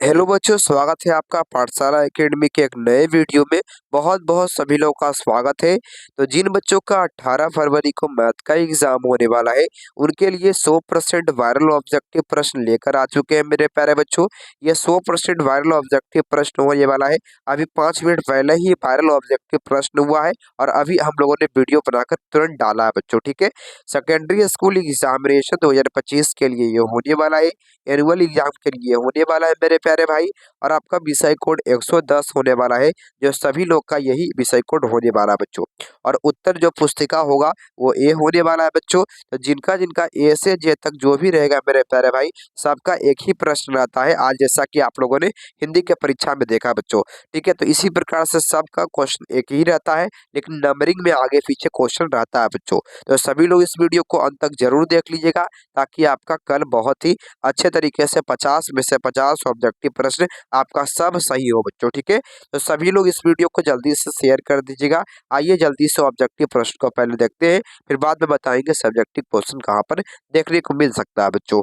Hello बच्चों, स्वागत है आपका पाठशाला एकेडमी के एक नए वीडियो में। बहुत बहुत सभी लोगों का स्वागत है। तो जिन बच्चों का 18 फरवरी को मैथ का एग्जाम होने वाला है, उनके लिए 100% वायरल ऑब्जेक्टिव प्रश्न लेकर आ चुके हैं मेरे प्यारे बच्चों। ये 100% वायरल ऑब्जेक्टिव प्रश्न होने वाला है। अभी 5 मिनट पहले ही वायरल ऑब्जेक्टिव प्रश्न हुआ है और अभी हम लोगों ने वीडियो बनाकर तुरंत डाला है बच्चों, ठीक है। सेकेंडरी स्कूल एग्जामिनेशन 2025 के लिए ये होने वाला है। एनुअल एग्जाम के लिए होने वाला है मेरे प्यारे भाई। और आपका विषय कोड 110 होने वाला है, जो सभी लोग का यही विषय कोड होने वाला है बच्चों। और उत्तर जो पुस्तिका होगा वो ए होने वाला है बच्चों। तो जिनका जिनका ए से जे तक जो भी रहेगा मेरे प्यारे भाई, सबका एक ही प्रश्न रहता है आज, जैसा कि आप लोगों ने हिंदी के परीक्षा में देखा बच्चों, ठीक है। तो इसी प्रकार से सबका क्वेश्चन एक ही रहता है, लेकिन नंबरिंग में आगे पीछे क्वेश्चन रहता है बच्चों। तो सभी लोग इस वीडियो को अंत तक जरूर देख लीजिएगा, ताकि आपका कल बहुत ही अच्छे तरीके से 50 में से 50 ऑब्जेक्टिव प्रश्न आपका सब सही हो बच्चों, ठीक है। तो सभी लोग इस वीडियो को जल्दी से शेयर कर दीजिएगा। आइए जल्दी से ऑब्जेक्टिव प्रश्न को पहले देखते हैं, फिर बाद में बताएंगे सब्जेक्टिव क्वेश्चन कहाँ पर देखने को मिल सकता है बच्चों।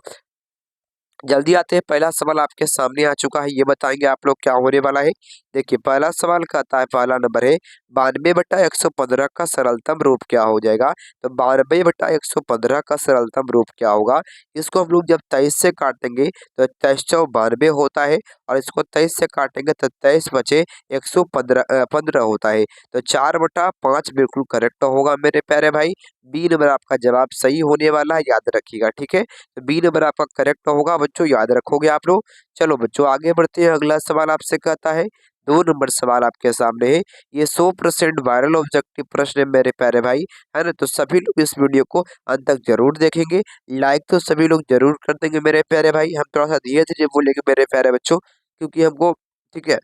जल्दी आते हैं, पहला सवाल आपके सामने आ चुका है, ये बताएंगे आप लोग क्या होने वाला है। देखिए पहला सवाल कहता है, पहला नंबर है 92/115 का सरलतम रूप क्या हो जाएगा। तो 92/115 का सरलतम रूप क्या होगा। इसको हम लोग जब 23 से काटेंगे तो 2392 होता है, और इसको 23 से काटेंगे तो 23 बचे 115 होता है। तो 4/5 बिल्कुल करेक्ट होगा मेरे प्यारे भाई। बी नंबर आपका जवाब सही होने वाला है, याद रखिएगा, ठीक है। तो बी नंबर आपका करेक्ट होगा बच्चों, याद रखोगे आप लोग। चलो बच्चों आगे बढ़ते हैं, अगला सवाल आपसे कहता है, 2 नंबर सवाल आपके सामने है। ये 100% वायरल ऑब्जेक्टिव प्रश्न है मेरे प्यारे भाई, है ना। तो सभी लोग इस वीडियो को अंत तक जरूर देखेंगे। लाइक तो सभी लोग जरूर कर देंगे मेरे प्यारे भाई। हम थोड़ा सा धीरे धीरे बोलेंगे मेरे प्यारे बच्चों, क्योंकि हमको, ठीक है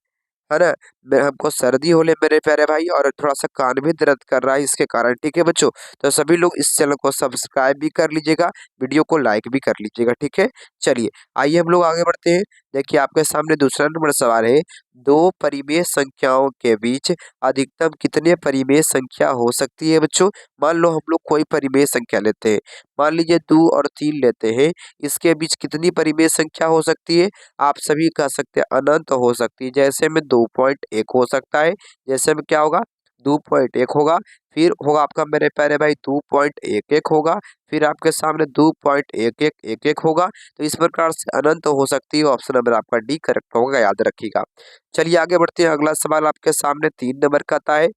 ना, हमको सर्दी हो ले मेरे प्यारे भाई, और थोड़ा सा कान भी दर्द कर रहा है इसके कारण, ठीक है बच्चों। तो सभी लोग इस चैनल को सब्सक्राइब भी कर लीजिएगा, वीडियो को लाइक भी कर लीजिएगा, ठीक है। चलिए आइए हम लोग आगे बढ़ते हैं। देखिए आपके सामने दूसरा नंबर सवाल है, दो परिमेय संख्याओं के बीच अधिकतम कितने परिमेय संख्या हो सकती है बच्चों। मान लो हम लोग कोई परिमेय संख्या लेते हैं, मान लीजिए 2 और 3 लेते हैं, इसके बीच कितनी परिमेय संख्या हो सकती है। आप सभी कह सकते हैं अनंत हो सकती है। जैसे में 2.1 हो सकता है, जैसे में क्या होगा 2.1 होगा, फिर होगा आपका मेरे प्यारे भाई 2.11 होगा, फिर आपके सामने 2.1111 होगा। तो इस प्रकार से अनंत हो सकती है। ऑप्शन नंबर आपका डी करेक्ट होगा, याद रखिएगा। चलिए आगे बढ़ते हैं, अगला सवाल आपके सामने 3 नंबर का आता है।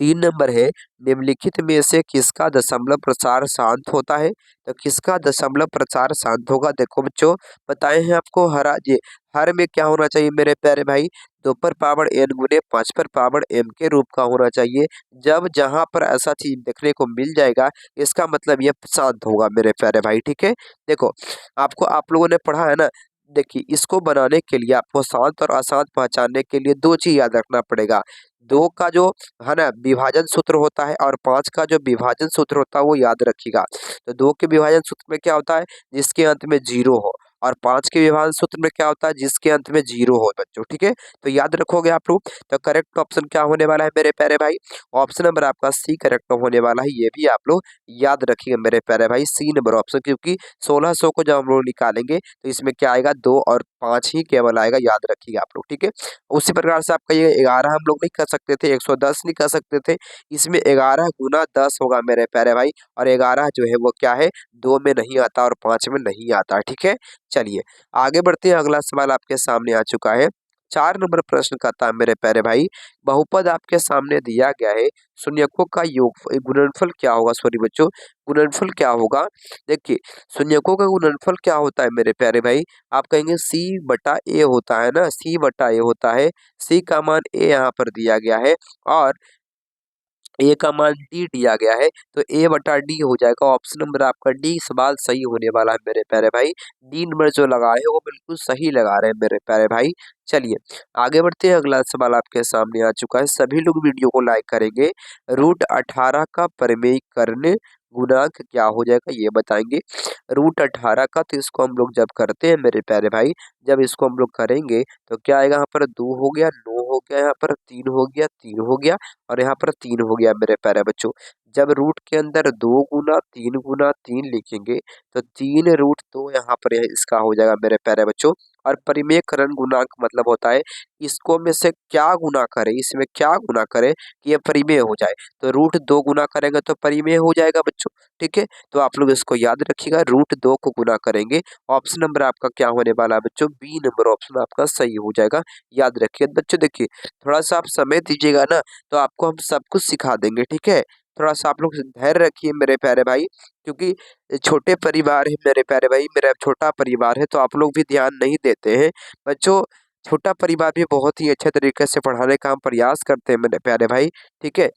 3 नंबर है, निम्नलिखित में से किसका दशमलव प्रसार शांत होता है। तो किसका दशमलव प्रसार शांत होगा। देखो बच्चों, बताए हैं आपको हरा ये हर में क्या होना चाहिए मेरे प्यारे भाई, 2 पर पावर n गुने 5 पर पावर m के रूप का होना चाहिए। जब जहां पर ऐसा चीज देखने को मिल जाएगा, इसका मतलब ये शांत होगा मेरे प्यारे भाई, ठीक है। देखो आपको, आप लोगों ने पढ़ा है ना। देखिए इसको बनाने के लिए आपको शांत और अशांत पहचानने के लिए 2 चीज याद रखना पड़ेगा। 2 का जो है ना विभाजन सूत्र होता है, और 5 का जो विभाजन सूत्र होता है वो याद रखिएगा। तो 2 के विभाजन सूत्र में क्या होता है, जिसके अंत में 0 हो, और 5 के विभाजन सूत्र में क्या होता है, जिसके अंत में 0 हो बच्चों, ठीक है। तो याद रखोगे आप लोग। तो करेक्ट ऑप्शन क्या होने वाला है मेरे प्यारे भाई, ऑप्शन नंबर आपका सी करेक्ट होने वाला है। ये भी आप लोग याद रखिएगा मेरे प्यारे भाई, सी नंबर ऑप्शन, क्योंकि 1600 को जब हम लोग निकालेंगे तो इसमें क्या आएगा, 2 और 5 ही केवल आएगा, याद रखिएगा आप लोग, ठीक है। उसी प्रकार से आपका ये 11 हम लोग नहीं कर सकते थे, 110 नहीं कर सकते थे। इसमें 11 गुना 10 होगा मेरे प्यारे भाई, और 11 जो है वो क्या है, 2 में नहीं आता और 5 में नहीं आता, ठीक है। चलिए आगे बढ़ते हैं, अगला सवाल आपके सामने आ चुका है। 4 नंबर प्रश्न कहता है मेरे प्यारे भाई, बहुपद आपके सामने दिया गया है, शून्यकों का योग गुणनफल क्या होगा। सॉरी बच्चों, गुणनफल क्या होगा। देखिए शून्यकों का गुणनफल क्या होता है मेरे प्यारे भाई, आप कहेंगे C/A होता है ना, C/A होता है। C का मान A यहाँ पर दिया गया है, और ए का मान डी दिया गया है। तो A/D हो जाएगा। ऑप्शन नंबर आपका डी सवाल सही होने वाला है मेरे प्यारे भाई। डी नंबर जो लगाए हैं वो बिल्कुल सही लगा रहे हैं मेरे प्यारे भाई। चलिए आगे बढ़ते हैं, अगला सवाल आपके सामने आ चुका है। सभी लोग वीडियो को लाइक करेंगे। √18 का परिमेयीकरण गुणांक क्या हो जाएगा, ये बताएंगे। √18 का, तो इसको हम लोग जब करते हैं मेरे प्यारे भाई, जब इसको हम लोग करेंगे तो क्या आएगा, यहाँ पर 2 हो गया, 9 हो गया, यहाँ पर 3 हो गया, 3 हो गया, और यहाँ पर 3 हो गया मेरे प्यारे बच्चों। जब रूट के अंदर 2 गुना 3 लिखेंगे तो 3√2 यहाँ पर इसका हो जाएगा मेरे प्यारे बच्चों। और परिमेय करण गुणांक मतलब होता है इसको में से क्या गुना करें, इसमें क्या गुना करें कि ये परिमेय हो जाए। तो √2 गुना करेंगे तो परिमेय हो जाएगा बच्चों। ठीक है, तो आप लोग इसको याद रखिएगा, √2 को गुना करेंगे। ऑप्शन नंबर आपका क्या होने वाला है बच्चों, बी नंबर ऑप्शन आपका सही हो जाएगा। याद रखिए बच्चों, देखिए थोड़ा सा आप समय दीजिएगा ना तो आपको हम सब कुछ सिखा देंगे। ठीक है, थोड़ा सा आप लोग धैर्य रखिए मेरे प्यारे भाई, क्योंकि छोटे परिवार है मेरे प्यारे भाई, मेरा छोटा परिवार है तो आप लोग भी ध्यान नहीं देते हैं बच्चों। छोटा परिवार भी बहुत ही अच्छे तरीके से पढ़ाने का हम प्रयास करते हैं मेरे प्यारे भाई। ठीक है,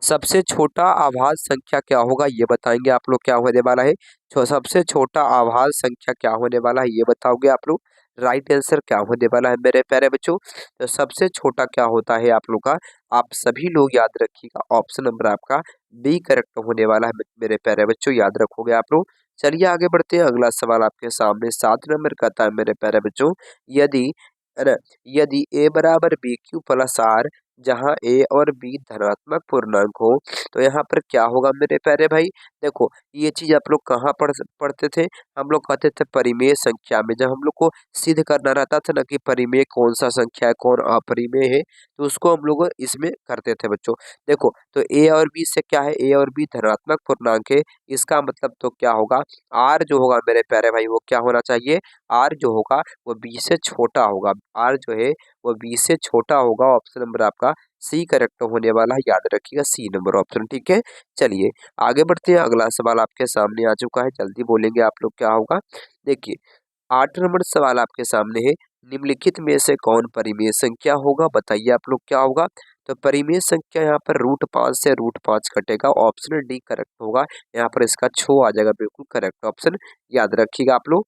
सबसे छोटा आभाज्य संख्या क्या होगा ये बताएंगे आप लोग, क्या होने वाला है। सबसे छोटा आभाज्य संख्या क्या होने वाला है ये बताओगे आप लोग। राइट आंसर क्या होने वाला है मेरे प्यारे बच्चों, तो सबसे छोटा क्या होता है आप लोग का, आप सभी लोग याद रखिएगा, ऑप्शन नंबर आपका बी करेक्ट होने वाला है मेरे प्यारे बच्चों, याद रखोगे आप लोग। चलिए आगे बढ़ते हैं, अगला सवाल आपके सामने 7 नंबर का था मेरे प्यारे बच्चों। यदि है ना, यदि ए बराबर बी क्यू प्लस आर, जहाँ ए और बी धनात्मक पूर्णांक हो तो यहाँ पर क्या होगा मेरे प्यारे भाई। देखो ये चीज आप लोग कहाँ पढ़ते थे, हम लोग कहते थे परिमेय संख्या में, जब हम लोग को सिद्ध करना रहता था ना कि परिमेय कौन सा संख्या है कौन अपरिमेय है, तो उसको हम लोग इसमें करते थे बच्चों। देखो तो ए और बी से क्या है, ए और बी धनात्मक पूर्णांक है, इसका मतलब तो क्या होगा, आर जो होगा मेरे प्यारे भाई वो क्या होना चाहिए, आर जो होगा वो बी से छोटा होगा, आर जो है वो बी से छोटा होगा। ऑप्शन नंबर आपका सी करेक्ट होने वाला है, याद रखिएगा सी नंबर ऑप्शन। ठीक है, चलिए आगे बढ़ते हैं, अगला सवाल आपके सामने आ चुका है, जल्दी बोलेंगे आप लोग क्या होगा। देखिए 8 नंबर सवाल आपके सामने है, निम्नलिखित में से कौन परिमेय संख्या होगा, बताइए आप लोग क्या होगा। तो परिमेय संख्या यहाँ पर √5 से √5 कटेगा, ऑप्शन डी करेक्ट होगा। यहाँ पर इसका छो आ जाएगा, बिल्कुल करेक्ट ऑप्शन, याद रखिएगा आप लोग।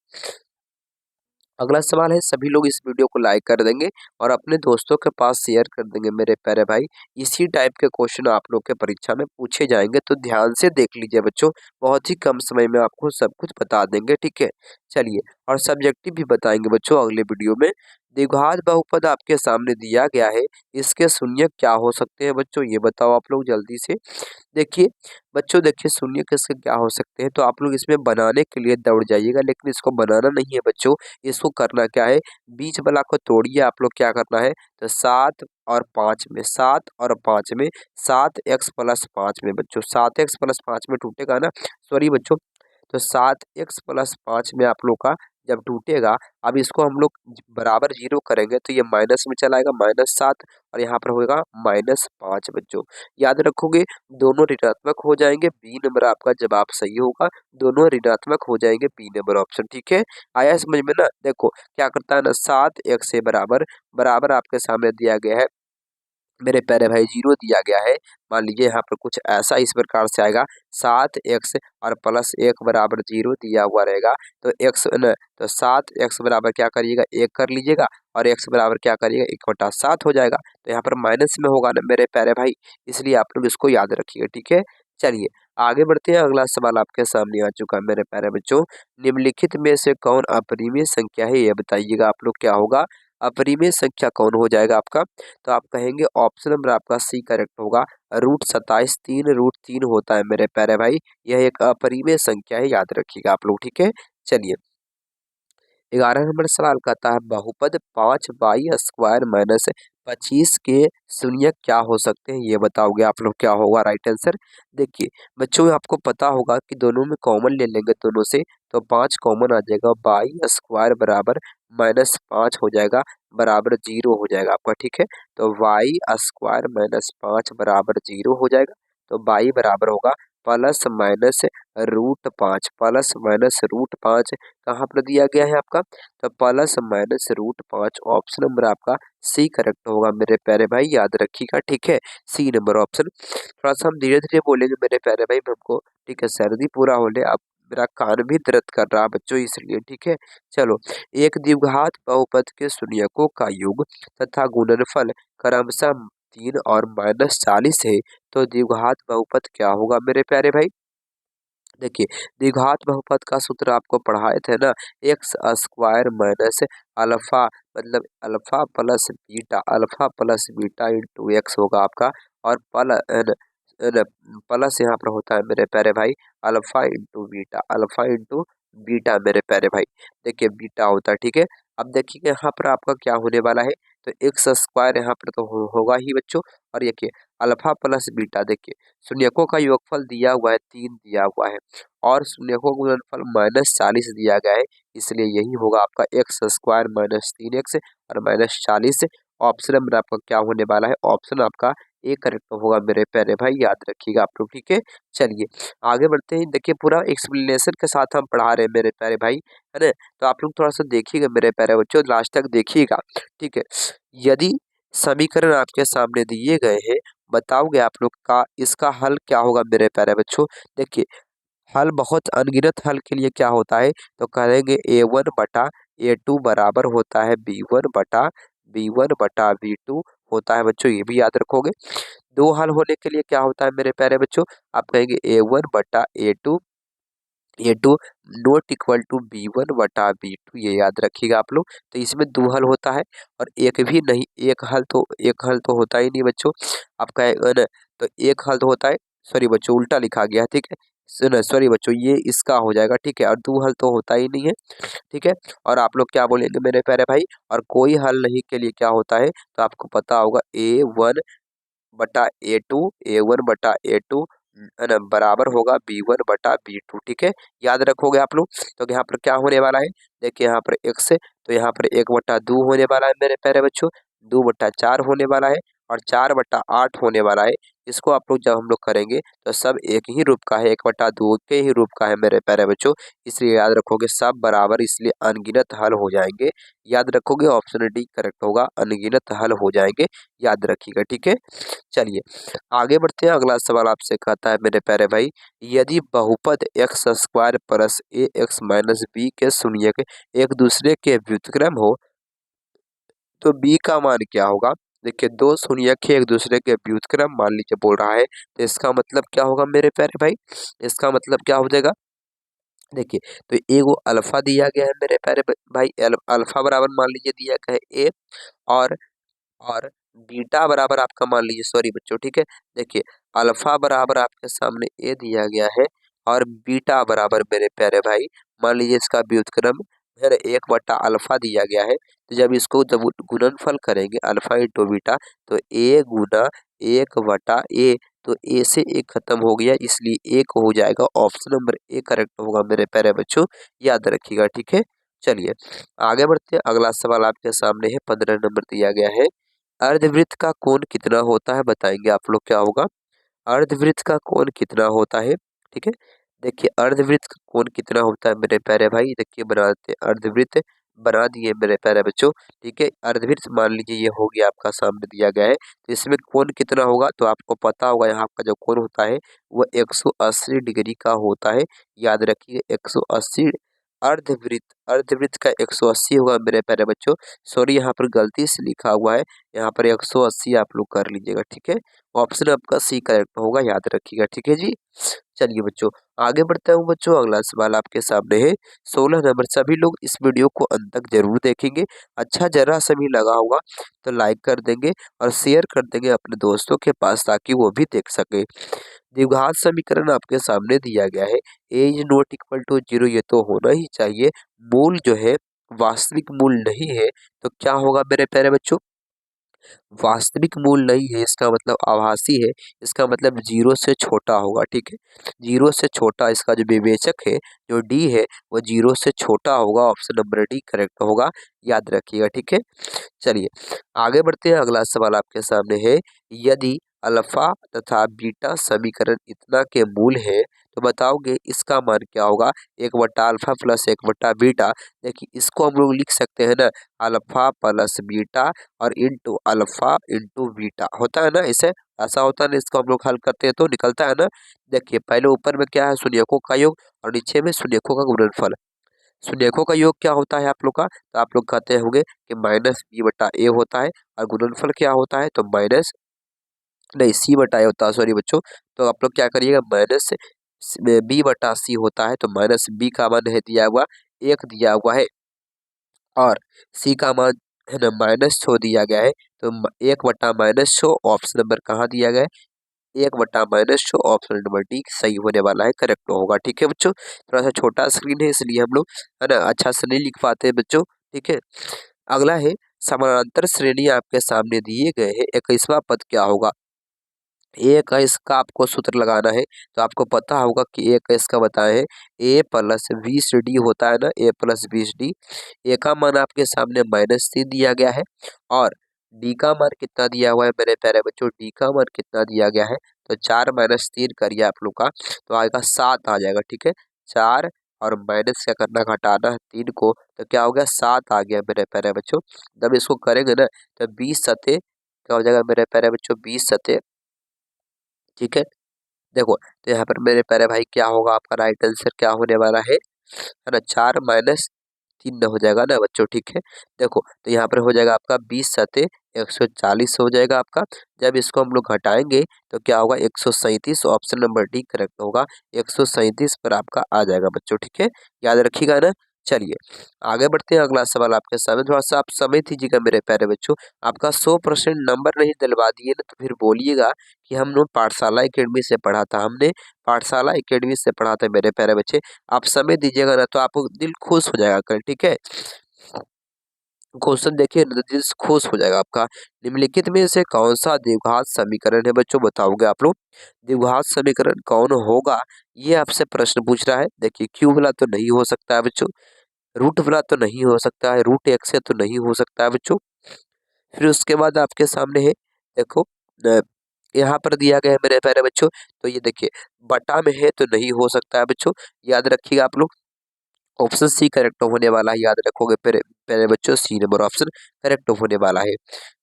अगला सवाल है, सभी लोग इस वीडियो को लाइक कर देंगे और अपने दोस्तों के पास शेयर कर देंगे मेरे प्यारे भाई। इसी टाइप के क्वेश्चन आप लोग के परीक्षा में पूछे जाएंगे, तो ध्यान से देख लीजिए बच्चों, बहुत ही कम समय में आपको सब कुछ बता देंगे। ठीक है, चलिए और सब्जेक्टिव भी बताएंगे बच्चों अगले वीडियो में। द्विघात बहुपद आपके सामने दिया गया है, इसके शून्य क्या हो सकते हैं बच्चों, ये बताओ आप लोग जल्दी से। देखिए बच्चों, देखिए शून्य किसके क्या हो सकते हैं, तो आप लोग इसमें बनाने के लिए दौड़ जाइएगा, लेकिन इसको बनाना नहीं है बच्चों। इसको करना क्या है, बीच वाला को तोड़िए, आप लोग क्या करना है, तो 7 और 5 में, 7 और 5 में, 7x+5 में बच्चों, 7x+5 में टूटेगा ना, सॉरी बच्चों, तो 7x+5 में आप लोग का जब टूटेगा, अब इसको हम लोग बराबर 0 करेंगे तो ये माइनस में चलाएगा, -7, और यहाँ पर होगा -5 बच्चों, याद रखोगे। दोनों ऋणात्मक हो जाएंगे, बी नंबर आपका जवाब सही होगा, दोनों ऋणात्मक हो जाएंगे, बी नंबर ऑप्शन। ठीक है, आया समझ में ना। देखो क्या करता है ना, 7x से बराबर बराबर आपके सामने दिया गया है मेरे प्यारे भाई, 0 दिया गया है। मान लीजिए यहाँ पर कुछ ऐसा इस प्रकार से आएगा, 7x और +1 बराबर 0 दिया हुआ रहेगा, तो x न, तो 7x बराबर क्या करिएगा 1 कर लीजिएगा, और x बराबर क्या करिएगा 1/7 हो जाएगा, तो यहाँ पर माइनस में होगा ना मेरे प्यारे भाई, इसलिए आप लोग इसको याद रखिएगा। ठीक है, चलिए आगे बढ़ते हैं, अगला सवाल आपके सामने आ चुका है मेरे प्यारे बच्चों। निम्नलिखित में से कौन अपरिमेय संख्या है, ये बताइएगा आप लोग क्या होगा। अपरिमेय संख्या कौन हो जाएगा आपका, तो आप कहेंगे ऑप्शन नंबर आपका सी करेक्ट होगा, √27, 3√3 होता है मेरे प्यारे भाई, यह एक अपरिमेय संख्या है, याद रखिएगा आप लोग। ठीक है, चलिए 11 नंबर सवाल कहता है, बहुपद 5y² - 25 के शून्य क्या हो सकते हैं, ये बताओगे आप लोग क्या होगा राइट आंसर। देखिए बच्चों, आपको पता होगा कि दोनों में कॉमन ले लेंगे दोनों से, तो 5 कॉमन आ जाएगा, y² बराबर -5 हो जाएगा, बराबर 0 हो जाएगा आपका। ठीक है, तो y² - 5 बराबर 0 हो जाएगा, तो y बराबर होगा +- √5, +- कहाँ पर दिया गया है आपका, तो +- ऑप्शन नंबर आपका सी करेक्ट होगा मेरे प्यारे भाई, याद रखिएगा। ठीक है, सी नंबर ऑप्शन। थोड़ा सा हम धीरे धीरे बोलेंगे मेरे प्यारे भाई, हमको ठीक है सर्दी पूरा होने, अब मेरा कान भी दर्द कर रहा है बच्चों, इसलिए। ठीक है, चलो, एक द्विघात बहुपद के शून्यकों का योग तथा गुणनफल क्रमशः 3 और -40 है, तो द्विघात बहुपद क्या होगा मेरे प्यारे भाई। देखिए द्विघात बहुपद का सूत्र आपको पढ़ाए थे ना, x² माइनस अल्फा, मतलब alpha plus beta, alpha plus beta into x होगा आपका, और प्लस यहाँ पर होता है मेरे प्यारे भाई alpha into beta, alpha into beta मेरे प्यारे भाई। देखिए बीटा होता है, ठीक है। अब देखिए यहाँ पर आपका क्या होने वाला है, तो एक्स स्क्वायर यहाँ पर तो होगा ही बच्चों। और देखिए अल्फा प्लस बीटा, देखिए शून्यकों का योगफल दिया हुआ है 3 दिया हुआ है और शून्यकों का गुणनफल -40 दिया गया है, इसलिए यही होगा आपका एक्स स्क्वायर -3x और -40। ऑप्शन नंबर आपका क्या होने वाला है, ऑप्शन आपका ए करेक्ट होगा मेरे प्यारे भाई, याद रखिएगा आप लोग, ठीक है। चलिए आगे बढ़ते हैं। देखिए पूरा एक्सप्लेनेशन के साथ हम पढ़ा रहे हैं मेरे प्यारे भाई, है ना। तो आप लोग थोड़ा सा देखिएगा मेरे प्यारे बच्चों, लास्ट तक देखिएगा, ठीक है। यदि समीकरण आपके सामने दिए गए हैं, बताओगे आप लोग का इसका हल क्या होगा मेरे प्यारे बच्चों। देखिए हल बहुत अनगिनत हल के लिए क्या होता है, तो करेंगे A1 बटा A2 बराबर होता है B1 बटा B2 होता है बच्चों, ये भी याद रखोगे। दो हल होने के लिए क्या होता है मेरे प्यारे बच्चों, आप कहेंगे A1 बटा A2 not equal to B1 बटा B2, ये याद रखिएगा आप लोग। तो इसमें दो हल होता है और एक भी नहीं, एक हल तो होता ही नहीं बच्चों, आपका है ना। तो एक हल तो होता है, सॉरी बच्चों उल्टा लिखा गया है, ठीक है। सॉरी बच्चों ये इसका हो जाएगा, ठीक है। और दो हल तो होता ही नहीं है, ठीक है। और आप लोग क्या बोलेंगे मेरे प्यारे भाई, और कोई हल नहीं के लिए क्या होता है, तो आपको पता होगा A1 बटा A2 है ना बराबर होगा B1 बटा B2, ठीक है। याद रखोगे आप लोग। तो यहाँ पर क्या होने वाला है, देखिए यहाँ पर x है तो यहाँ पर 1/2 होने वाला है मेरे प्यारे बच्चों, 2/4 होने वाला है और 4/8 होने वाला है। इसको आप लोग जब हम लोग करेंगे तो सब एक ही रूप का है, 1/2 के ही रूप का है मेरे प्यारे बच्चों, इसलिए याद रखोगे सब बराबर, इसलिए अनगिनत हल हो जाएंगे। याद रखोगे ऑप्शन डी करेक्ट होगा, अनगिनत हल हो जाएंगे, याद रखिएगा, ठीक है। चलिए आगे बढ़ते हैं। अगला सवाल आपसे कहता है मेरे प्यारे भाई, यदि बहुपद एक्स स्क्वायर प्लस ए एक्स माइनस बी के शून्यक एक दूसरे के व्युत्क्रम हो तो बी का मान क्या होगा। देखिए दो शून्यक एक दूसरे के व्युत्क्रम मान लीजिए बोल रहा है, तो इसका मतलब क्या होगा मेरे प्यारे भाई, इसका मतलब क्या हो जाएगा। देखिए तो एगो अल्फा दिया गया है मेरे प्यारे भाई, अल्फा बराबर मान लीजिए दिया गया है ए, और और बीटा बराबर आपका मान लीजिए, सॉरी बच्चों, ठीक है। देखिए अल्फा बराबर आपके सामने ए दिया गया है और बीटा बराबर मेरे प्यारे भाई मान लीजिए इसका व्युत्क्रम है ना 1/अल्फा दिया गया है। तो जब इसको जब गुणनफल करेंगे अल्फा इंटू बीटा, तो ए गुना 1/ए, तो ए से एक खत्म हो गया, इसलिए एक हो जाएगा, ऑप्शन नंबर ए करेक्ट होगा मेरे प्यारे बच्चों, याद रखिएगा, ठीक है। चलिए आगे बढ़ते हैं। अगला सवाल आपके सामने है, 15 नंबर दिया गया है, अर्धवृत्त का कोण कितना होता है, बताएंगे आप लोग क्या होगा। अर्धवृत्त का कोण कितना होता है, ठीक है। देखिए अर्धवृत्त का कोण कितना होता है मेरे प्यारे भाई, देखिए बना देते हैं अर्धवृत्त, बना दिए मेरे प्यारे बच्चों, ठीक है। अर्धवृत्त मान लीजिए ये हो गया आपका सामने दिया गया है, तो इसमें कोण कितना होगा, तो आपको पता होगा यहाँ आपका जो कोण होता है वो 180 डिग्री का होता है, याद रखिए 180। अर्धवृत्त अर्धवृत्त का 180 होगा मेरे प्यारे बच्चों, सॉरी यहाँ पर गलती से लिखा हुआ है, यहाँ पर 180 आप लोग कर लीजिएगा, ठीक है। ऑप्शन आपका सी करेक्ट होगा, याद रखिएगा, ठीक है जी। चलिए बच्चों आगे बढ़ता हूँ बच्चों, अगला सवाल आपके सामने है 16 नंबर। सभी लोग इस वीडियो को अंत तक जरूर देखेंगे, अच्छा जरा सा भी लगा होगा तो लाइक कर देंगे और शेयर कर देंगे अपने दोस्तों के पास, ताकि वो भी देख सके। द्विघात समीकरण आपके सामने दिया गया है, ए इज नॉट इक्वल टू 0, ये तो होना ही चाहिए, मूल जो है वास्तविक मूल नहीं है, तो क्या होगा मेरे प्यारे बच्चों, वास्तविक मूल नहीं है इसका मतलब आभासी है, इसका मतलब 0 से छोटा होगा, ठीक है। 0 से छोटा, इसका जो विवेचक है जो डी है वो 0 से छोटा होगा, ऑप्शन नंबर डी करेक्ट होगा, याद रखिएगा, ठीक है। चलिए आगे बढ़ते हैं। अगला सवाल आपके सामने है, यदि अल्फा तथा बीटा समीकरण इतना के मूल है तो बताओगे इसका मान क्या होगा। 1/अल्फा प्लस 1/बीटा, देखिए इसको हम लोग लिख सकते हैं ना, अल्फा प्लस बीटा और इंटू अल्फा इंटू बीटा, होता है ना, इसे ऐसा होता है ना, इसको हम लोग हल करते हैं तो निकलता है ना। देखिए पहले ऊपर में क्या है, शून्यकों का योग और नीचे में शून्यकों का गुणनफल। शून्यकों का योग क्या होता है आप लोग का, तो आप लोग कहते होंगे कि -b/a होता है, और गुणनफल क्या होता है, तो माइनस नहीं c/a होता है, सॉरी बच्चों। तो आप लोग क्या करिएगा, माइनस b/c होता है, तो माइनस b का मान है दिया हुआ 1 दिया हुआ है और c का मान है ना -6 दिया गया है, तो 1/-6 ऑप्शन नंबर कहाँ दिया गया है, 1/-6 ऑप्शन नंबर डी सही होने वाला है, करेक्ट होगा। ठीक है बच्चों, थोड़ा सा छोटा स्क्रीन है इसलिए हम लोग है ना अच्छा से नहीं लिख पाते हैं बच्चों। ठीक है, अगला है समानांतर श्रेणी आपके सामने दिए गए हैं, 21वां पद क्या होगा। ए का इसका आपको सूत्र लगाना है, तो आपको पता होगा कि ए का इसका बताए हैं ए प्लस 20 डी होता है ना, ए प्लस 20 डी। ए का मान आपके सामने -3 दिया गया है और डी का मान कितना दिया हुआ है मेरे प्यारे बच्चों, डी का मान कितना दिया गया है, तो 4 - 3 करिए आप लोग का, तो आएगा 7 आ जाएगा। ठीक है, 4 और माइनस क्या करना, घटाना है 3 को, तो क्या हो गया 7 आ गया मेरे प्यारे बच्चों। जब इसको करेंगे ना तो 20 सते क्या हो जाएगा मेरे प्यारे बच्चों, 20 सते। ठीक है, देखो तो यहाँ पर मेरे प्यारे भाई क्या होगा, आपका राइट आंसर क्या होने वाला है ना, 4 - 3 हो जाएगा ना बच्चों। ठीक है, देखो तो यहाँ पर हो जाएगा आपका 20 सते 140 हो जाएगा आपका। जब इसको हम लोग घटाएंगे तो क्या होगा 137, ऑप्शन नंबर डी करेक्ट होगा, 137 पर आपका आ जाएगा बच्चों। ठीक है, याद रखिएगा ना। चलिए आगे बढ़ते हैं, अगला सवाल आपके सामने, थोड़ा सा आप समय दीजिएगा मेरे प्यारे बच्चों। आपका 100% नंबर नहीं दिलवा दिए ना तो फिर बोलिएगा कि हम लोग पाठशाला एकेडमी से पढ़ा था, हमने पाठशाला एकेडमी से पढ़ा था मेरे प्यारे बच्चे। आप समय दीजिएगा ना तो आपको दिल खुश हो जाएगा कल। ठीक है, क्वेश्चन देखिए ना, तो दिल खुश हो जाएगा आपका। निम्नलिखित में से कौन सा द्विघात समीकरण है बच्चों, बताओगे आप लोग। द्विघात समीकरण कौन होगा, ये आपसे प्रश्न पूछ रहा है। देखिए क्यूब वाला तो नहीं हो सकता है बच्चों, रूट वाला तो नहीं हो सकता है, रूट एक से तो नहीं हो सकता है बच्चों। फिर उसके बाद आपके सामने है, देखो यहाँ पर दिया गया है मेरे प्यारे बच्चों, तो ये देखिए बटा में है तो नहीं हो सकता है बच्चों, याद रखिएगा आप लोग। ऑप्शन सी करेक्ट होने वाला है, याद रखोगे पहले पहले बच्चों, सी नंबर ऑप्शन करेक्ट होने वाला है।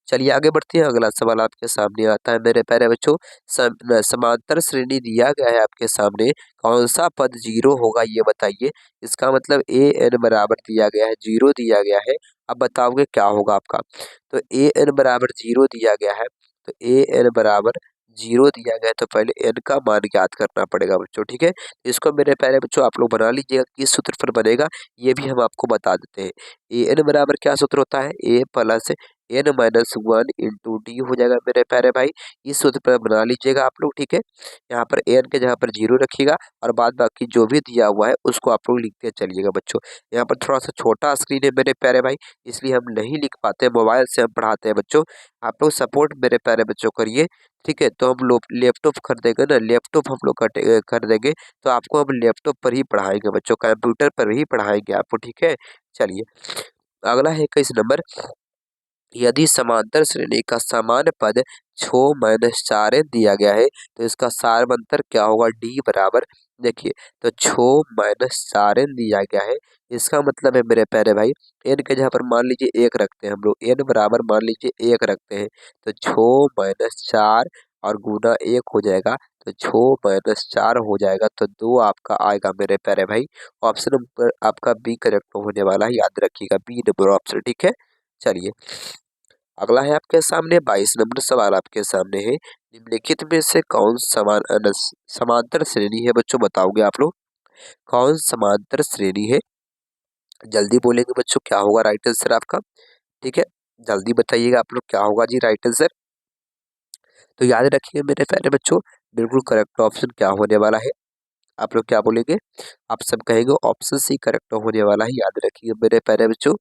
चलिए आगे बढ़ते हैं, अगला सवाल आपके सामने आता है मेरे प्यारे बच्चों। समांतर श्रेणी दिया गया है आपके सामने, कौन सा पद जीरो होगा ये बताइए। इसका मतलब ए एन बराबर दिया गया है, जीरो दिया गया है। अब बताओगे क्या होगा आपका, तो ए एन बराबर जीरो दिया गया है, तो ए एन बराबर जीरो दिया गया है, तो पहले एन का मान ज्ञात करना पड़ेगा बच्चों। ठीक है, इसको मेरे प्यारे बच्चों आप लोग बना लीजिएगा, किस सूत्र पर बनेगा ये भी हम आपको बता देते हैं। ए एन बराबर क्या सूत्र होता है, ए प्लस n-1 इंटू डी हो जाएगा मेरे प्यारे भाई, इस सूत्र पर बना लीजिएगा आप लोग। ठीक है, यहाँ पर एन के जगह पर जीरो रखिएगा और बाद बाकी जो भी दिया हुआ है उसको आप लोग लिखते चलिएगा बच्चों। यहाँ पर थोड़ा सा छोटा स्क्रीन है मेरे प्यारे भाई, इसलिए हम नहीं लिख पाते, मोबाइल से हम पढ़ाते हैं बच्चों। आप लोग सपोर्ट मेरे प्यारे बच्चों करिए। ठीक है, तो हम लोग लैपटॉप खरीदेंगे ना, लैपटॉप हम लोग खरीदेंगे तो आपको हम लैपटॉप पर ही पढ़ाएंगे बच्चों, कंप्यूटर पर ही पढ़ाएंगे आपको। ठीक है, चलिए अगला है 21 नंबर। यदि समांतर श्रेणी का समान पद 6 - 4 दिया गया है तो इसका सारवंतर क्या होगा, डी बराबर। देखिए तो 6 - 4 दिया गया है, इसका मतलब है मेरे प्यारे भाई एन के जगह पर मान लीजिए 1 रखते हैं हम लोग, एन बराबर मान लीजिए 1 रखते हैं, तो 6 - 4 और गुना 1 हो जाएगा, तो 6 - 4 हो जाएगा, तो 2 आपका आएगा मेरे प्यारे भाई। ऑप्शन नंबर आपका बी करेक्ट होने वाला है, याद रखिएगा बी नंबर ऑप्शन। ठीक है, चलिए अगला है आपके सामने 22 नंबर सवाल आपके सामने है। निम्नलिखित में से कौन समांतर श्रेणी है बच्चों, बताओगे आप लोग। कौन समांतर श्रेणी है, जल्दी बोलेंगे बच्चों क्या होगा राइट आंसर आपका। ठीक है, जल्दी बताइएगा आप लोग क्या होगा जी राइट आंसर। तो याद रखिए मेरे प्यारे बच्चों, बिल्कुल करेक्ट ऑप्शन क्या होने वाला है, आप लोग क्या बोलेंगे, आप सब कहेंगे ऑप्शन सी करेक्ट होने वाला है, याद रखिए मेरे प्यारे बच्चों।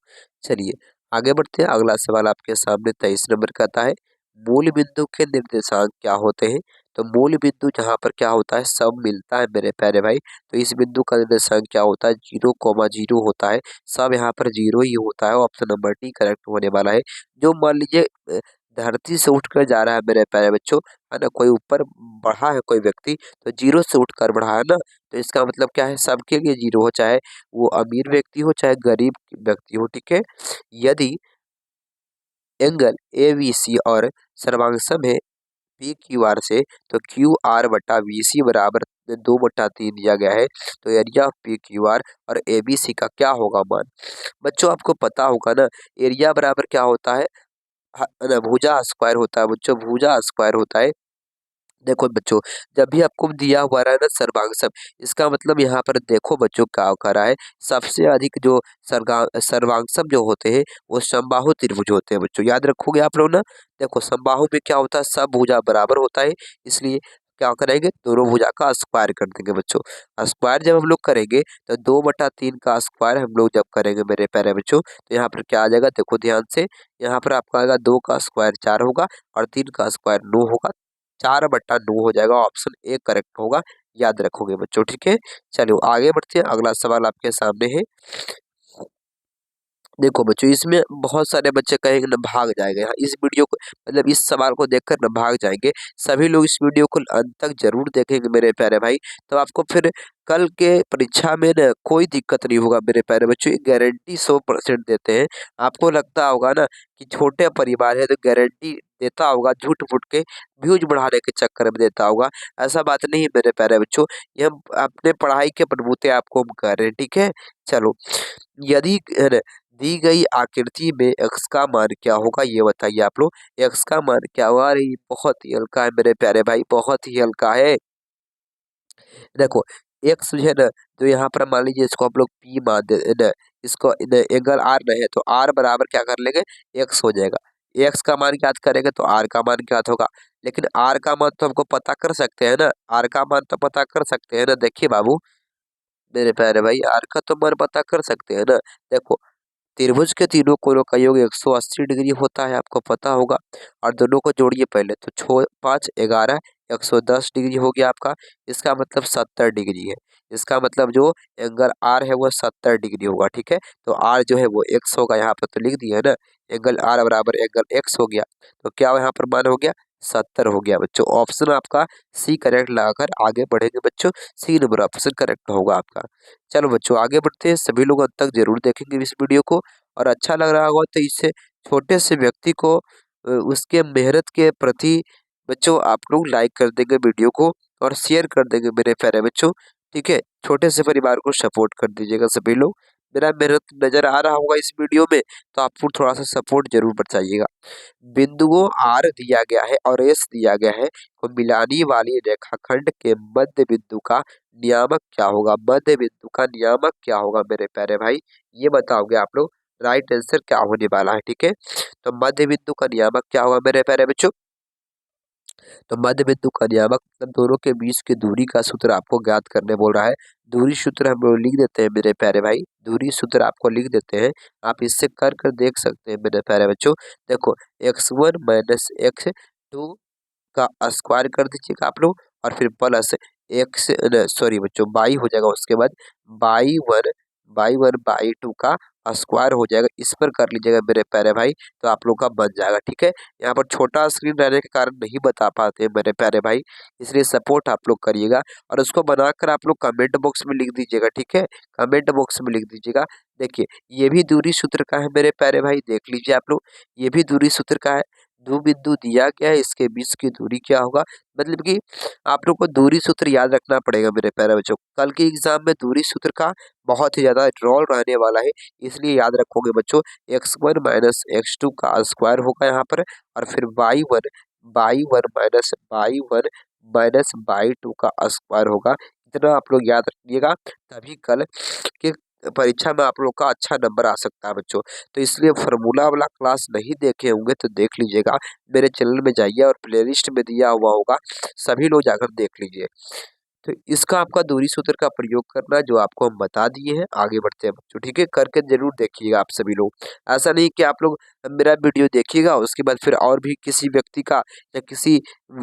चलिए आगे बढ़ते हैं, अगला सवाल आपके सामने 23 नंबर का आता है। मूल बिंदु के निर्देशांक क्या होते हैं, तो मूल बिंदु जहाँ पर क्या होता है सब मिलता है मेरे प्यारे भाई, तो इस बिंदु का निर्देशांक क्या होता है, 0,0 होता है, सब यहाँ पर जीरो ही होता है, ऑप्शन नंबर डी करेक्ट होने वाला है। जो मान लीजिए धरती से उठकर जा रहा है मेरे प्यारे बच्चों, है ना, कोई ऊपर बढ़ा है कोई व्यक्ति, तो जीरो से उठकर बढ़ा है ना, तो इसका मतलब क्या है, सबके लिए जीरो हो, चाहे वो अमीर व्यक्ति हो चाहे गरीब व्यक्ति हो। ठीक है, यदि एंगल ए बी सी और सर्वांगसम है पी क्यू आर से, तो क्यू आर बटा वी सी बराबर 2/3 दिया गया है, तो area of P Q R और ए बी सी का क्या होगा मान। बच्चों आपको पता होगा ना, एरिया बराबर क्या होता है, ना भुजा स्क्वायर होता है बच्चों, भुजा स्क्वायर होता है। देखो बच्चों, जब भी आपको दिया हुआ रहा है ना सर्वांगसम, इसका मतलब यहाँ पर देखो बच्चों क्या कर रहा है, सबसे अधिक जो सर्वांगसम जो होते हैं वो समबाहु त्रिभुज होते हैं बच्चों, याद रखोगे आप लोग ना। देखो समबाहु में क्या होता है, सब भुजा बराबर होता है, इसलिए क्या करेंगे, दोनों भुजा का स्क्वायर कर देंगे बच्चों। स्क्वायर जब हम लोग करेंगे तो 2/3 का स्क्वायर हम लोग जब करेंगे मेरे प्यारे बच्चों, तो यहाँ पर क्या आ जाएगा, देखो ध्यान से, यहाँ पर आपका आएगा 2 का स्क्वायर 4 होगा और 3 का स्क्वायर 9 होगा, 4/9 हो जाएगा। ऑप्शन ए करेक्ट होगा, याद रखोगे बच्चों, ठीक है। चलो आगे बढ़ते हैं, अगला सवाल आपके सामने है। देखो बच्चों, इसमें बहुत सारे बच्चे कहेंगे ना भाग जाएंगे, हाँ इस वीडियो को, मतलब इस सवाल को देखकर ना भाग जाएंगे। सभी लोग इस वीडियो को अंत तक जरूर देखेंगे मेरे प्यारे भाई, तो आपको फिर कल के परीक्षा में ना कोई दिक्कत नहीं होगा मेरे प्यारे बच्चों, ये गारंटी 100% देते हैं। आपको लगता होगा ना कि छोटे परिवार है तो गारंटी देता होगा, झूठ फूट के व्यूज बढ़ाने के चक्कर में देता होगा, ऐसा बात नहीं है मेरे प्यारे बच्चों। ये हम अपने पढ़ाई के बलबूते आपको हम कह रहे हैं, ठीक है। चलो, यदि दी गई आकृति में x का मान क्या होगा, ये बताइए आप लोग। x का मान क्या होगा, अरे ये बहुत ही हल्का है मेरे प्यारे भाई, बहुत ही हल्का है। देखो x जो है ना, तो यहाँ पर मान लीजिए इसको हम लोग p मान दे ना, इसको एंगल r नहीं है तो r बराबर क्या कर लेंगे, x हो जाएगा। x का मान ज्ञात करेंगे तो r का मान ज्ञात होगा, लेकिन r का मान तो हमको पता कर सकते हैं ना, r का मान तो पता कर सकते हैं ना। देखिए बाबू मेरे प्यारे भाई, r का तो मान पता कर सकते हैं ना। देखो त्रिभुज के तीनों कोणों का योग 180 डिग्री होता है, आपको पता होगा। और दोनों को जोड़िए पहले, तो 6 5 11 110 डिग्री हो गया आपका। इसका मतलब 70 डिग्री है, इसका मतलब जो एंगल आर है वो 70 डिग्री होगा, ठीक है। तो आर जो है वो एक्स होगा, यहाँ पर तो लिख दिया है ना, एंगल आर बराबर एंगल एक्स हो गया। तो क्या यहाँ पर मान हो गया, 70 हो गया बच्चों। ऑप्शन आपका सी करेक्ट लगाकर आगे बढ़ेंगे बच्चों, सी नंबर ऑप्शन करेक्ट होगा आपका। चलो बच्चों आगे बढ़ते हैं, सभी लोग अंत तक जरूर देखेंगे इस वीडियो को, और अच्छा लग रहा होगा तो इससे छोटे से व्यक्ति को उसके मेहनत के प्रति बच्चों आप लोग लाइक कर देंगे वीडियो को और शेयर कर देंगे मेरे प्यारे बच्चों, ठीक है। छोटे से परिवार को सपोर्ट कर दीजिएगा सभी लोग। मेरा मेहनत नजर आ रहा होगा इस वीडियो में, तो आप लोग थोड़ा सा सपोर्ट जरूर बचाइएगा। बिंदुओं आर दिया गया है और एस दिया गया है, को मिलाने वाली रेखाखंड के मध्य बिंदु का नियामक क्या होगा, मध्य बिंदु का नियामक क्या होगा मेरे प्यारे भाई, ये बताओगे आप लोग। राइट आंसर क्या होने वाला है, ठीक है। तो मध्य बिंदु का नियामक क्या होगा मेरे प्यारे बच्चों, तो मध्य बिंदु का नियामक मतलब दोनों के बीच की दूरी का सूत्र आपको ज्ञात करने बोल रहा है। दूरी सूत्र हम लोग लिख देते हैं मेरे प्यारे भाई, दूरी सूत्र आपको लिख देते हैं, आप इससे कर कर देख सकते हैं मेरे प्यारे बच्चों। देखो x1 माइनस x2 का स्क्वायर कर दीजिएगा आप लोग, और फिर प्लस एक्स, सॉरी बच्चों बाई हो जाएगा, उसके बाद बाई 1 का स्क्वायर हो जाएगा, इस पर कर लीजिएगा मेरे प्यारे भाई, तो आप लोग का बन जाएगा, ठीक है। यहाँ पर छोटा स्क्रीन रहने के कारण नहीं बता पाते मेरे प्यारे भाई, इसलिए सपोर्ट आप लोग करिएगा, और उसको बनाकर आप लोग कमेंट बॉक्स में लिख दीजिएगा, ठीक है। कमेंट बॉक्स में लिख दीजिएगा। देखिए ये भी दूरी सूत्र का है मेरे प्यारे भाई, देख लीजिए आप लोग, ये भी दूरी सूत्र का है। दो बिंदु दिया गया है, इसके बीच की दूरी क्या होगा, मतलब कि आप लोग को दूरी सूत्र याद रखना पड़ेगा मेरे प्यारे बच्चों। कल के एग्जाम में दूरी सूत्र का बहुत ही ज्यादा रोल रहने वाला है, इसलिए याद रखोगे बच्चों। x1 माइनस x2 का स्क्वायर होगा यहाँ पर, और फिर बाई 1 का स्क्वायर होगा। इतना आप लोग याद रखिएगा, तभी कल के परीक्षा में आप लोग का अच्छा नंबर आ सकता है बच्चों। तो इसलिए फार्मूला वाला क्लास नहीं देखे होंगे तो देख लीजिएगा, मेरे चैनल में जाइए और प्लेलिस्ट में दिया हुआ होगा, सभी लोग जाकर देख लीजिए। तो इसका आपका दूरी सूत्र का प्रयोग करना है, जो आपको हम बता दिए हैं। आगे बढ़ते हैं बच्चों, ठीक है, करके जरूर देखिएगा आप सभी लोग। ऐसा नहीं कि आप लोग मेरा वीडियो देखिएगा उसके बाद फिर और भी किसी व्यक्ति का या किसी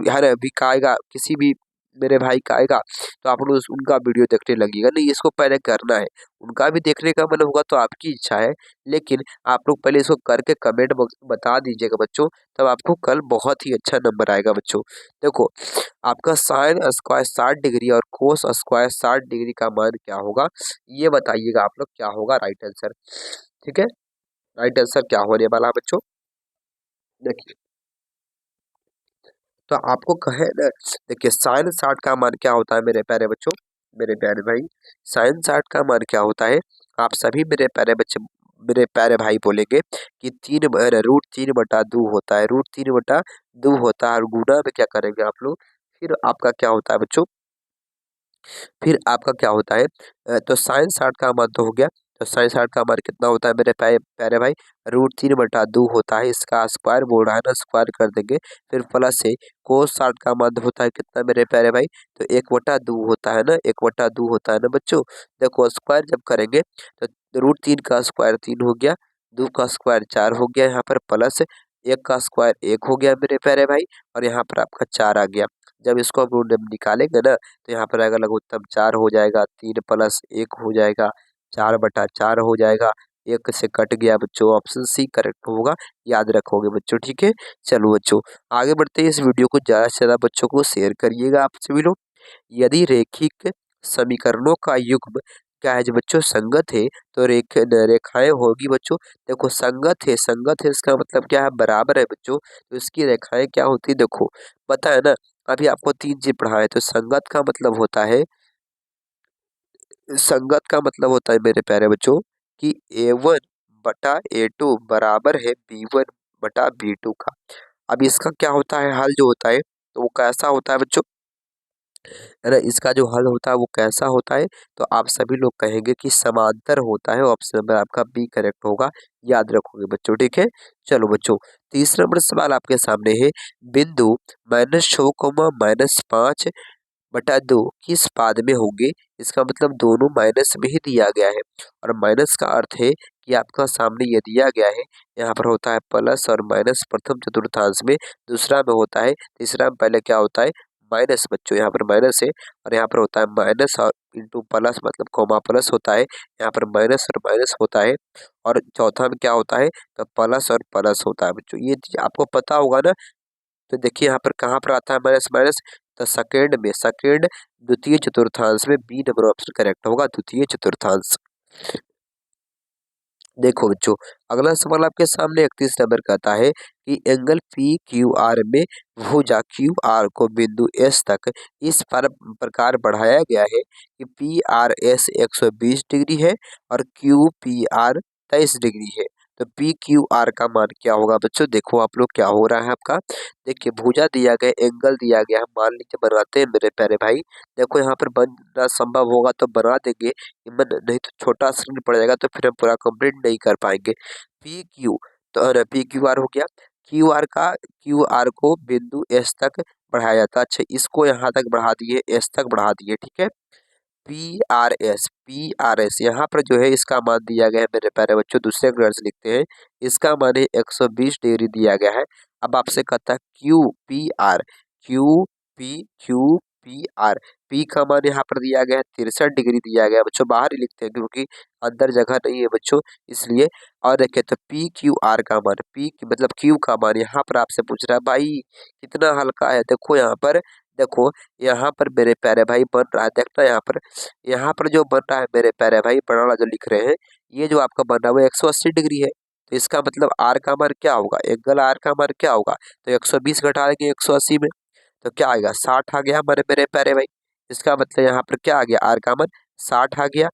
हर भी का आएगा, किसी भी मेरे भाई का आएगा, तो आप लोग उनका वीडियो देखने लगेगा, नहीं इसको पहले करना है। उनका भी देखने का मन होगा तो आपकी इच्छा है, लेकिन आप लोग पहले इसको करके कमेंट बॉक्स में बता दीजिएगा बच्चों, तब आपको कल बहुत ही अच्छा नंबर आएगा बच्चों। देखो आपका साइन स्क्वायर 60 डिग्री और कोस स्क्वायर 60 डिग्री का मान क्या होगा, ये बताइएगा आप लोग, क्या होगा राइट आंसर, ठीक है। राइट आंसर क्या होने वाला है बच्चों, देखिए, तो आपको कहे ना, देखिए साइन 60 का मान क्या होता है मेरे प्यारे बच्चों, मेरे प्यारे भाई, साइन 60 का मान क्या होता है, आप सभी मेरे प्यारे बच्चे, मेरे प्यारे भाई बोलेंगे कि √3/2 होता है, √3/2 होता है, और गुना में क्या करेंगे आप लोग, फिर आपका क्या होता है बच्चों, फिर आपका क्या होता है, तो साइन 60 का मान तो हो गया, तो साइन 60 का मान कितना होता है मेरे प्यारे भाई, √3/2 होता है। इसका स्क्वायर बोल रहा है ना, स्क्वायर कर देंगे। फिर प्लस से कोस 60 का मान होता है कितना मेरे प्यारे भाई, तो 1/2 होता है ना, 1/2 होता है ना बच्चों। देखो स्क्वायर जब करेंगे तो √3 का स्क्वायर 3 हो गया, 2 का स्क्वायर 4 हो गया, यहाँ पर प्लस 1 का स्क्वायर 1 हो गया मेरे प्यारे भाई, और यहाँ पर आपका 4 आ गया। जब इसको हम लोग निकालेंगे ना तो यहाँ पर आएगा लघुत्तम 4 हो जाएगा, 3 प्लस 1 हो जाएगा, 4/4 हो जाएगा। 1 से कट गया बच्चों, ऑप्शन सी करेक्ट होगा, याद रखोगे बच्चों, ठीक है। चलो बच्चों आगे बढ़ते हैं, इस वीडियो को ज़्यादा से ज़्यादा बच्चों को शेयर करिएगा आप सभी लोग। यदि रैखिक समीकरणों का युग्म क्या है जो बच्चों संगत है, तो रेखाएं होगी बच्चों। देखो संगत है इसका मतलब क्या है, बराबर है बच्चों। तो इसकी रेखाएं क्या होती है, देखो पता है ना, अभी आपको 3 चीज पढ़ा है। तो संगत का मतलब होता है, संगत का मतलब होता है मेरे प्यारे बच्चों कि A1/A2 बराबर है B1/B2 का। अब इसका क्या होता है, हल जो होता है तो वो कैसा होता है बच्चों, है ना, इसका जो हल होता है वो कैसा होता है, तो आप सभी लोग कहेंगे कि समांतर होता है। ऑप्शन नंबर आपका बी करेक्ट होगा, याद रखोगे बच्चों, ठीक है। चलो बच्चों तीसरा नंबर सवाल आपके सामने है, बिंदु -6, -5/2 किस पाद में होंगे। इसका मतलब दोनों माइनस में ही दिया गया है, और माइनस का अर्थ है कि आपका सामने ये दिया गया है, यहाँ पर होता है प्लस और माइनस प्रथम चतुर्थांश में, दूसरा में होता है, तीसरा में पहले क्या होता है माइनस बच्चों, यहाँ पर माइनस है और यहाँ पर होता है माइनस और इंटू प्लस, मतलब कोमा प्लस होता है, यहाँ पर माइनस और माइनस होता है, और चौथा में क्या होता है तो प्लस और प्लस होता है बच्चों। ये चीज आपको पता होगा ना। तो देखिए यहाँ पर कहाँ पर आता है माइनस माइनस, तो सेकेंड में, सेकेंड द्वितीय चतुर्थांश में बी नंबर ऑप्शन करेक्ट होगा, द्वितीय चतुर्थांश। देखो बच्चों अगला सवाल आपके सामने 31 नंबर का आता है कि एंगल पी क्यू आर में भुजा क्यू आर को बिंदु एस तक इस प्रकार बढ़ाया गया है कि पी आर एस 120 डिग्री है और क्यू पी आर 23 डिग्री है। तो पी क्यू आर का मान क्या होगा बच्चों, देखो आप लोग क्या हो रहा है आपका। देखिए भुजा दिया गया, एंगल दिया गया, हम मान लीजिए बनाते हैं मेरे प्यारे भाई। देखो यहाँ पर बनना संभव होगा तो बना देंगे, नहीं तो छोटा स्क्रीन पड़ जाएगा तो फिर हम पूरा कंप्लीट नहीं कर पाएंगे। पी क्यू, तो पी क्यू आर हो गया, क्यू आर को बिंदु एस तक बढ़ाया जाता है। अच्छा इसको यहाँ तक बढ़ा दिए, एस तक बढ़ा दिए, ठीक है। पी आर एस यहाँ पर जो है इसका मान दिया गया है मेरे प्यारे बच्चों, दूसरे कलर से लिखते हैं, इसका मान है 120 डिग्री दिया गया है। अब आपसे कहता है क्यू पी आर, पी का मान यहाँ पर दिया गया है 63 डिग्री दिया गया है बच्चों, बाहर ही लिखते हैं क्योंकि अंदर जगह नहीं है बच्चों, इसलिए। और देखिए तो पी क्यू आर का मान, मतलब क्यू का मान यहाँ पर आपसे पूछ रहा है भाई कितना हल्का है। देखो यहाँ पर, देखो यहाँ पर मेरे प्यारे भाई बन रहा है, देखना यहाँ पर जो बन रहा है मेरे प्यारे भाई, बड़ा वाला जो लिख रहे हैं, ये जो आपका बन रहा है वो 180 डिग्री है। तो इसका मतलब आर का मान क्या होगा, एंगल आर का मान क्या होगा, तो 120 घटा देंगे 180 में, तो क्या आएगा 60 आ गया हमारे मेरे प्यारे भाई। इसका मतलब यहाँ पर क्या आ गया, आर का मान 60 आ गया।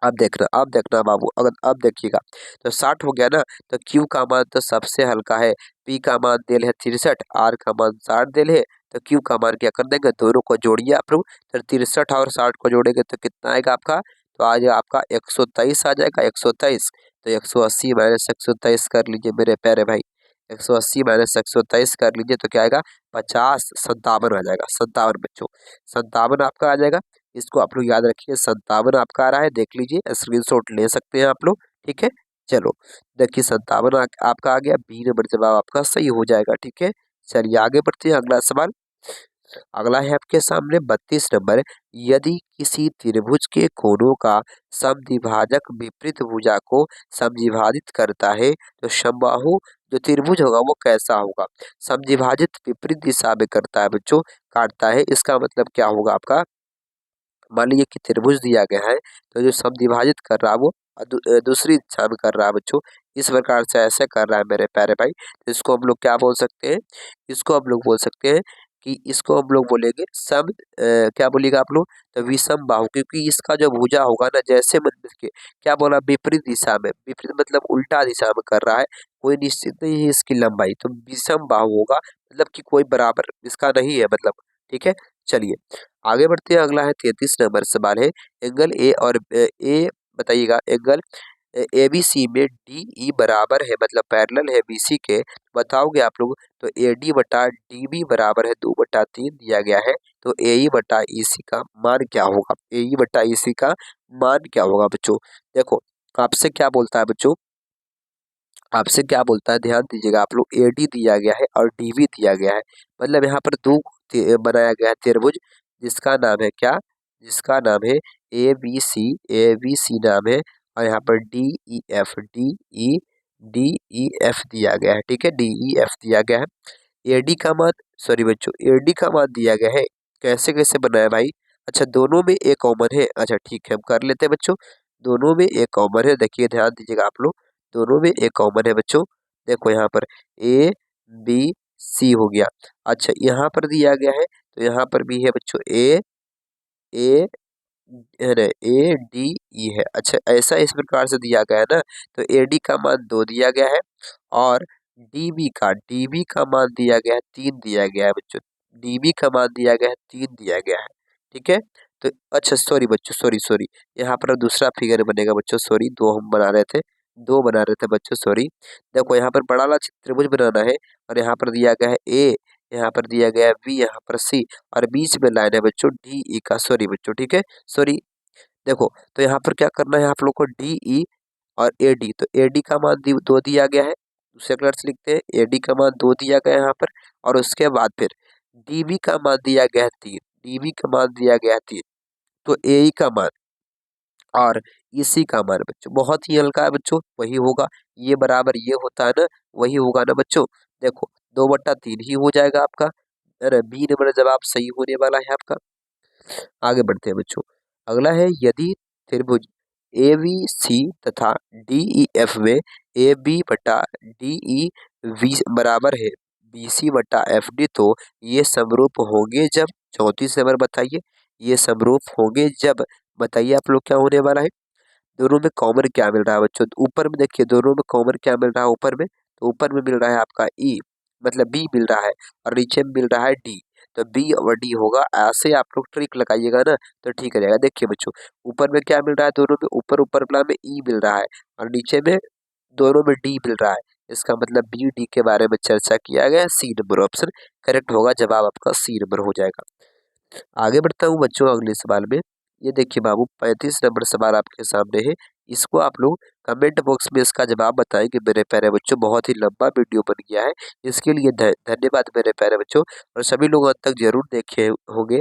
अब देखना बाबू, अगर अब देखिएगा तो 60 हो गया ना, तो क्यू का मान तो सबसे हल्का है, पी का मान दिल है 63, आर का मान 60 दिल है, तो क्यू का मान क्या कर देंगे, दोनों को जोड़िए आप लोग, तो 63 और 60 को जोड़ेंगे तो कितना आएगा आपका, तो आ जाएगा आपका 123 आ जाएगा, 123। तो 180 माइनस 123 कर लीजिए मेरे प्यारे भाई, 180 माइनस 123 कर लीजिए तो क्या आएगा 50, 57 आ जाएगा, 57 बच्चों, 57 आपका आ जाएगा। इसको आप लोग याद रखिए, 57 आपका आ रहा है, देख लीजिए स्क्रीनशॉट ले सकते हैं आप लोग, ठीक है। चलो देखिए 57 आपका आ गया, बी नंबर जवाब आपका सही हो जाएगा, ठीक है। चलिए आगे बढ़ते हैं, अगला सवाल। अगला है आपके सामने 32 नंबर, यदि किसी त्रिभुज के कोणों का समद्विभाजक विपरीत भुजा को समद्विभाजित करता है तो समबाहु जो त्रिभुज होगा वो कैसा होगा। समद्विभाजित विपरीत दिशा में करता है बच्चों, काटता है, इसका मतलब क्या होगा आपका, मान लीजिए कि त्रिभुज दिया गया है, तो जो समद्विभाजित कर रहा है वो दूसरी दिशा में कर रहा है बच्चों, इस प्रकार से ऐसे कर रहा है मेरे प्यारे भाई। तो इसको हम लोग क्या बोल सकते हैं, इसको हम लोग बोल सकते हैं कि इसको हम लोग बोलेंगे क्या बोलिएगा आप लोग, तो विषम बाहु, क्योंकि इसका जो भुजा होगा ना, जैसे मतलब के क्या बोला, विपरीत दिशा में, विपरीत मतलब उल्टा दिशा में कर रहा है, कोई निश्चित नहीं है इसकी लंबाई, तो विषम बाहु होगा, मतलब कि कोई बराबर इसका नहीं है मतलब, ठीक है। चलिए आगे बढ़ते हैं, अगला है 33 नंबर सवाल है, एंगल ए और ए बताइएगा एंगल ए बी सी में डी ई बराबर है, मतलब पैरेलल है बी सी के, बताओगे आप लोग। तो ए डी बटा डी बी बराबर है 2/3 दिया गया है। तो ए ई बटा ई सी का मान क्या होगा, ए ई बटा ई सी का मान क्या होगा बच्चों। देखो आपसे क्या बोलता है बच्चों, आपसे क्या बोलता है, ध्यान दीजिएगा आप लोग। ए डी दिया गया है और डी बी दिया गया है, मतलब यहाँ पर दो बनाया गया है त्रिभुज, जिसका नाम है क्या, जिसका नाम है ए बी सी नाम है। और यहाँ पर ई डी ई एफ दिया गया है, ठीक है, डी ई एफ दिया गया है। एडी का मान, सॉरी बच्चों, एडी का मान दिया गया है। कैसे कैसे बनाया भाई, अच्छा दोनों में एक कॉमन है, अच्छा ठीक है हम कर लेते हैं बच्चों। दोनों में एक कॉमन है, देखिए ध्यान दीजिएगा आप लोग, दोनों में एक कॉमन है बच्चों। देखो यहाँ पर ए बी सी हो गया, अच्छा यहाँ पर दिया गया है तो यहाँ पर भी है बच्चों ए है ना, ए डी ई है। अच्छा ऐसा इस प्रकार से दिया गया है ना, तो ए डी का मान 2 दिया गया है और डी बी का मान दिया गया है 3 दिया गया है बच्चों, डी बी का मान दिया गया है 3 दिया गया है, ठीक है। तो अच्छा सॉरी बच्चों, सॉरी यहाँ पर दूसरा फिगर बनेगा बच्चों, सॉरी दो हम बना रहे थे, दो बना रहे थे बच्चों, सॉरी। देखो यहाँ पर बड़ा वाला त्रिभुज बनाना है और यहाँ पर दिया गया है ए, यहाँ पर दिया गया है बी, यहाँ पर सी, और बीच में लाइन है बच्चों डी ई का, सॉरी बच्चों, ठीक है सॉरी। देखो तो यहाँ पर क्या करना है आप लोग को, डी ई और ए डी, तो ए डी का मान 2 दिया गया है, दूसरे कलर से लिखते हैं, ए डी का मान 2 दिया गया है यहाँ पर, और उसके बाद फिर डी बी का मान दिया गया है 3, डी बी का मान दिया गया है 3, तो ए ई का मान और इसी का मान बच्चों बहुत ही हल्का है बच्चों, वही होगा, ये बराबर ये होता है ना, वही होगा ना बच्चों। देखो 2/3 ही हो जाएगा आपका, अरे बी नंबर जवाब सही होने वाला है आपका। आगे बढ़ते हैं बच्चों, अगला है यदि त्रिभुज ए बी सी तथा डी ई एफ में ए बी बटा डी ई वी बराबर है बी सी बटा एफ डी, तो ये समरूप होंगे जब, 34 नंबर बताइए, ये समरूप होंगे जब, बताइए आप लोग क्या होने वाला है। दोनों में कॉमन क्या मिल रहा है बच्चों, तो ऊपर में देखिए दोनों में कॉमन क्या मिल रहा है, ऊपर में, तो ऊपर में मिल रहा है आपका ई, मतलब बी मिल रहा है, और नीचे में मिल रहा है डी, तो बी और डी होगा। ऐसे आप लोग ट्रिक लगाइएगा ना तो ठीक रहेगा। देखिए बच्चों ऊपर में क्या मिल रहा है, दोनों में ऊपर ऊपर वाला में ई मिल रहा है और नीचे में दोनों में डी मिल रहा है, इसका मतलब बी डी के बारे में चर्चा किया गया है। सी नंबर ऑप्शन करेक्ट होगा, जवाब आपका सी नंबर हो जाएगा। आगे बढ़ता हूँ बच्चों अगले सवाल में। ये देखिए बाबू 35 नंबर सवाल आपके सामने है, इसको आप लोग कमेंट बॉक्स में इसका जवाब बताएंगे मेरे प्यारे बच्चों। बहुत ही लंबा वीडियो बन गया है, इसके लिए धन्यवाद मेरे प्यारे बच्चों, और सभी लोग अंत तक जरूर देखे होंगे,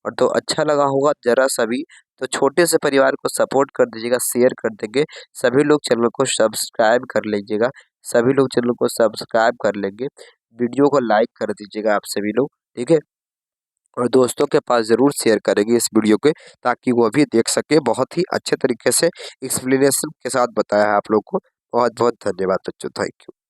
और तो अच्छा लगा होगा जरा सभी, तो छोटे से परिवार को सपोर्ट कर दीजिएगा, शेयर कर देंगे, सभी लोग चैनल को सब्सक्राइब कर लीजिएगा, सभी लोग चैनल को सब्सक्राइब कर लेंगे, वीडियो को लाइक कर दीजिएगा आप सभी लोग, ठीक है, और दोस्तों के पास ज़रूर शेयर करेंगे इस वीडियो के, ताकि वो भी देख सके। बहुत ही अच्छे तरीके से एक्सप्लेनेशन के साथ बताया है आप लोग को। बहुत बहुत धन्यवाद बच्चों, थैंक यू।